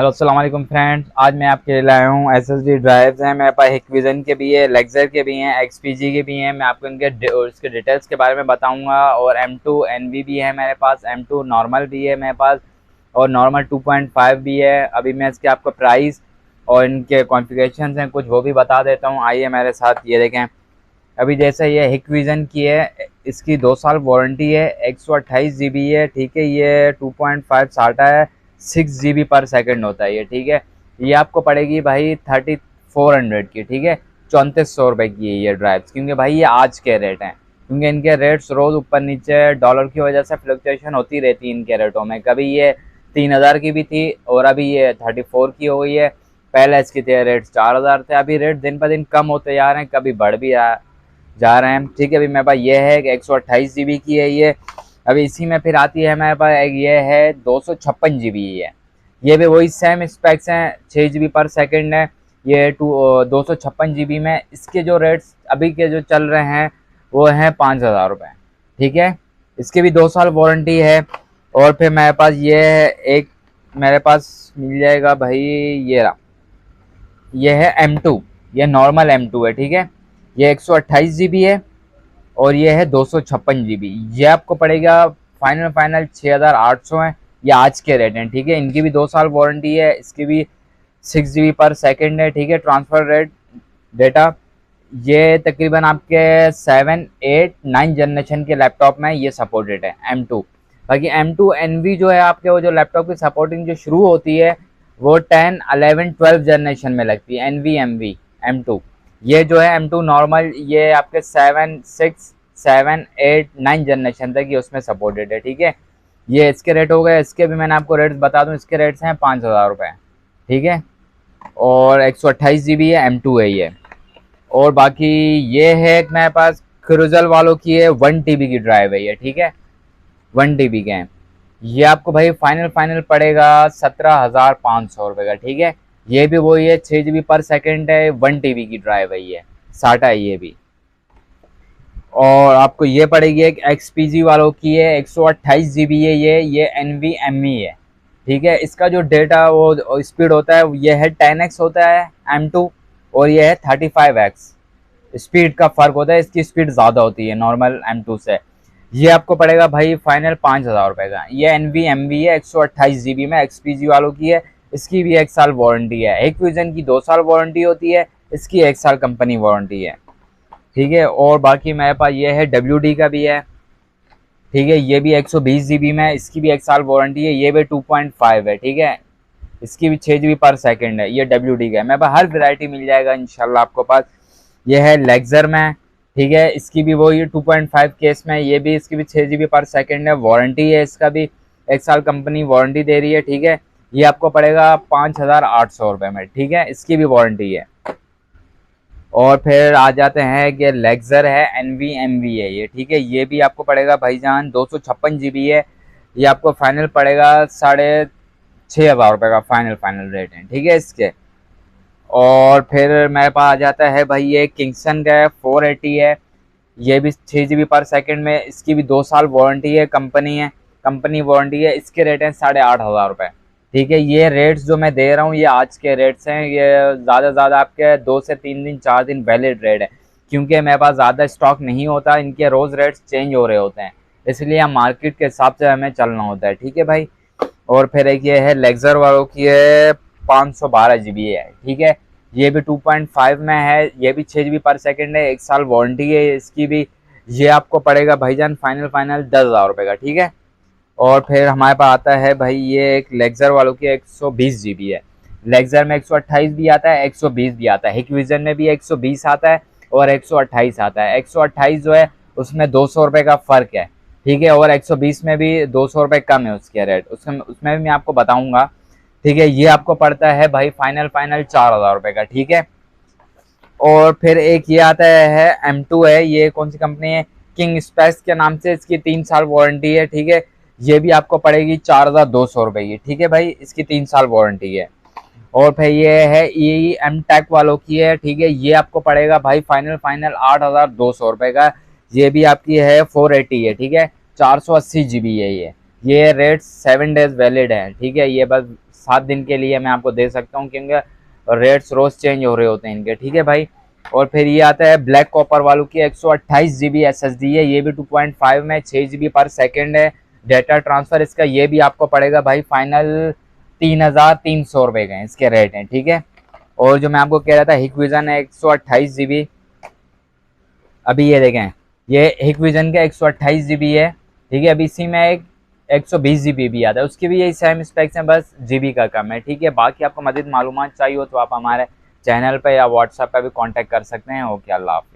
Hello अस्सलाम वालेकुम friends. आज मैं आपके लिए लाया हूँ एसएसडी ड्राइव्स हैं मेरे पास। हिक्विज़न के भी है, लेक्सर के भी हैं, एक्सपीजी के भी हैं। मैं आपको इनके उसके डिटेल्स के बारे में बताऊंगा। और M2 NV भी है मेरे पास, M2 नॉर्मल भी है मेरे पास और नॉर्मल 2.5 भी है। अभी मैं इसके आपको प्राइस और इनके कॉन्फ़िगरेशंस हैं कुछ वो भी बता देता हूँ। आइए मेरे साथ। ये देखें, अभी जैसे ये हिक्विज़न की है, इसकी 2 साल वारंटी है, 128 GB है, ठीक है। ये 2.5 साटा है, 6 GB पर सेकंड होता है ये, ठीक है। ये आपको पड़ेगी भाई 3400 की, ठीक है। 3400 रुपये की है ये ड्राइव्स, क्योंकि भाई ये आज के रेट हैं, क्योंकि इनके रेट्स रोज़ ऊपर नीचे डॉलर की वजह से फ्लक्चुएशन होती रहती है इनके रेटों में। कभी ये 3000 की भी थी और अभी ये 34 की हो गई है। पहले इसके थे रेट 4000 थे। अभी रेट दिन ब दिन कम होते जा रहे हैं, कभी बढ़ भी जा रहे हैं, ठीक है। अभी मेरे पास ये है कि 128 GB की है ये। अभी इसी में फिर आती है मेरे पास एक ये है 256 GB है। ये भी वही सेम स्पेक्स हैं, 6 GB पर सेकंड है ये 256 GB में। इसके जो रेट्स अभी के जो चल रहे हैं वो हैं 5000 रुपये, ठीक है। इसके भी 2 साल वारंटी है। और फिर मेरे पास ये है एक, मेरे पास मिल जाएगा भाई, ये रहा, ये है M2। ये नॉर्मल M2 है, ठीक है। ये 128 GB है और ये है 256 GB। ये आपको पड़ेगा फाइनल 6800 है, ये आज के रेट हैं, ठीक है। इनकी भी 2 साल वारंटी है, इसकी भी 6 GB पर सेकंड है, ठीक है। ट्रांसफर रेट डेटा ये तकरीबन आपके 7, 8, 9 जनरेशन के लैपटॉप में ये सपोर्टेड है M2। बाकी M2 NV जो है आपके, वो जो लैपटॉप की सपोर्टिंग जो शुरू होती है वो 10, 11, 12 जनरेशन में लगती है NVMe M2। ये जो है M2 नॉर्मल, ये आपके 7, 6, 7, 8, 9 जनरेशन तक ये उसमें सपोर्टेड है, ठीक है। ये इसके रेट हो गए। इसके भी मैंने आपको रेट्स बता दूं, इसके रेट्स हैं 5000 रुपये, ठीक है। और 128 GB है, M2 है ये। और बाकी ये है मेरे पास क्रूजल वालों की है, 1 TB की ड्राइव है ये, ठीक है। 1 TB के हैं ये। आपको भाई फाइनल पड़ेगा 17,500 रुपये का, ठीक है। ये भी वही है, 6 GB पर सेकंड है, 1 TB की ड्राइव है ये, साटा है ये भी। और आपको ये पड़ेगी एक XPG वालों की है, 128 GB है ये NVMe है, ठीक है। इसका जो डेटा वो स्पीड होता है ये है 10x होता है M2 और ये है 35x। स्पीड का फ़र्क होता है, इसकी स्पीड ज़्यादा होती है नॉर्मल M2 से। ये आपको पड़ेगा भाई फाइनल 5000 रुपये का। ये NVMe है, 128 GB में, XPG वालों की है। इसकी भी 1 साल वारंटी है। हिक्विज़न की 2 साल वारंटी होती है, इसकी 1 साल कंपनी वारंटी है, ठीक है। और बाकी मेरे पास ये है WD का भी है, ठीक है। ये भी 120 GB में, इसकी भी 1 साल वारंटी है। ये भी 2.5 है, ठीक है। इसकी भी 6 GB पर सेकंड है। ये WD का है। मेरे पास हर वैरायटी मिल जाएगा इंशाल्लाह आपको पास। ये है लेक्सर में, ठीक है। इसकी भी वो ये 2.5 केस में, ये भी इसकी भी 6 GB पर सेकंड है। वारंटी है, इसका भी 1 साल कंपनी वारंटी दे रही है, ठीक है। ये आपको पड़ेगा 5800 रुपये में, ठीक है। इसकी भी वारंटी है। और फिर आ जाते हैं कि लेक्सर है, NVMe है ये, ठीक है। ये भी आपको पड़ेगा भाईजान 256 GB है। ये आपको फाइनल पड़ेगा 6500 रुपये का फाइनल रेट है, ठीक है इसके। और फिर मेरे पास आ जाता है भाई ये किंगसन का है, 480 है। ये भी 6 GB पर सेकंड में, इसकी भी 2 साल वारंटी है, कंपनी वारंटी है। इसके रेट हैं 8500 रुपये, ठीक है। ये रेट्स जो मैं दे रहा हूँ ये आज के रेट्स हैं। ये ज़्यादा से ज़्यादा आपके 2 से 3 दिन 4 दिन वैलिड रेट है, क्योंकि मेरे पास ज़्यादा स्टॉक नहीं होता, इनके रोज़ रेट्स चेंज हो रहे होते हैं, इसलिए हम मार्केट के हिसाब से हमें चलना होता है, ठीक है भाई। और फिर एक ये है लेक्सर वालों की है, 512 GB है, ठीक है। ये भी 2.5 में है। ये भी 6 GB पर सेकंड है, 1 साल वारंटी है इसकी भी। ये आपको पड़ेगा भाईजान फाइनल 10,000 रुपये का, ठीक है। और फिर हमारे पास आता है भाई ये एक लेक्सर वालों की 120 GB है। लेक्सर में 128 भी आता है, 120 भी आता है। हिक्विज़न में भी 120 आता है और 128 आता है। 128 जो है उसमें 200 रुपये का फ़र्क है, ठीक है। और 120 में भी 200 रुपये कम है उसके रेट, उसमें भी मैं आपको बताऊंगा, ठीक है। ये आपको पड़ता है भाई फाइनल 4000 रुपये का, ठीक है। और फिर एक ये आता है M2 है, ये कौन सी कंपनी है, किंग स्पेक्स के नाम से, इसकी 3 साल वारंटी है, ठीक है। ये भी आपको पड़ेगी 4200 रुपये की, ठीक है भाई। इसकी 3 साल वारंटी है। और फिर ये है EM टेक वालों की है, ठीक है। ये आपको पड़ेगा भाई फाइनल 8200 रुपये का। ये भी आपकी है 480 है, ठीक है। 480 GB है ये। रेट 7 डेज वैलिड है, ठीक है। ये बस 7 दिन के लिए मैं आपको दे सकता हूँ, क्योंकि रेट्स रोज चेंज हो रहे होते हैं इनके, ठीक है भाई। और फिर ये आता है ब्लैक कॉपर वालों की 128 GB SSD है, ये भी 2.5 में 6 GB पर सेकेंड है डेटा ट्रांसफ़र इसका। ये भी आपको पड़ेगा भाई फाइनल 3,300 रुपये का इसके रेट हैं, ठीक है। और जो मैं आपको कह रहा था हिकविजन है 128 GB, अभी ये देखें ये हिकविजन का 128 GB है, ठीक है। अभी इसी में एक 120 GB भी आता है, उसकी भी यही सेम स्पेक्स हैं, बस GB का कम है, ठीक है। बाकी आपको मज़ीद मालूमात चाहिए हो तो आप हमारे चैनल पे या व्हाट्सएप पे भी कांटेक्ट कर सकते हैं। ओके, अल्लाह हाफ़िज़।